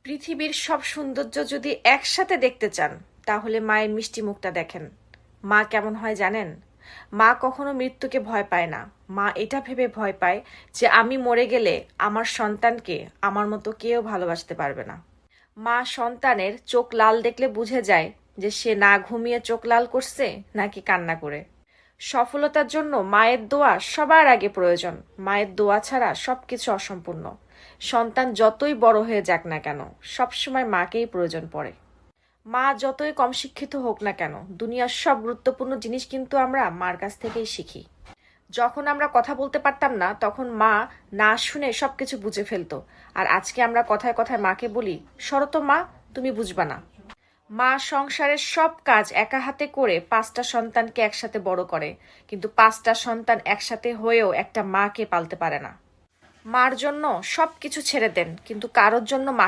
পৃথিবীর সব সৌন্দর্য যদি একসাথে দেখতে চান তাহলে মায়ের মিষ্টি মুখটা দেখেন। মা কেমন হয় জানেন? মা কখনো মৃত্যুকে ভয় পায় না। মা এটা ভেবে ভয় পায় যে আমি মরে গেলে আমার সন্তানকে আমার মতো কেউ ভালোবাসতে পারবে না। মা সন্তানের চোখ লাল দেখলে বুঝে যায় যে সে না ঘুমিয়ে চোখ লাল করছে নাকি কান্না করে। সফলতার জন্য মায়ের দোয়া সবার আগে প্রয়োজন। মায়ের দোয়া ছাড়া সবকিছু অসম্পূর্ণ। সন্তান যতই বড় হয়ে যাক না কেন, সবসময় মাকেই প্রয়োজন পড়ে। মা যতই কম শিক্ষিত হোক না কেন, দুনিয়ার সব গুরুত্বপূর্ণ জিনিস কিন্তু আমরা মার কাছ থেকেই শিখি। যখন আমরা কথা বলতে পারতাম না তখন মা না শুনে সবকিছু বুঝে ফেলতো। আর আজকে আমরা কথায় কথায় মাকে বলি, সরো তো মা, তুমি বুঝবা না। মা সংসারের সব কাজ একা হাতে করে 5টা সন্তানকে একসাথে বড় করে, কিন্তু 5টা সন্তান একসাথে হয়েও একটা মাকে পালতে পারে না। মার জন্য সবকিছু ছেড়ে দেন, কিন্তু কারোর জন্য মা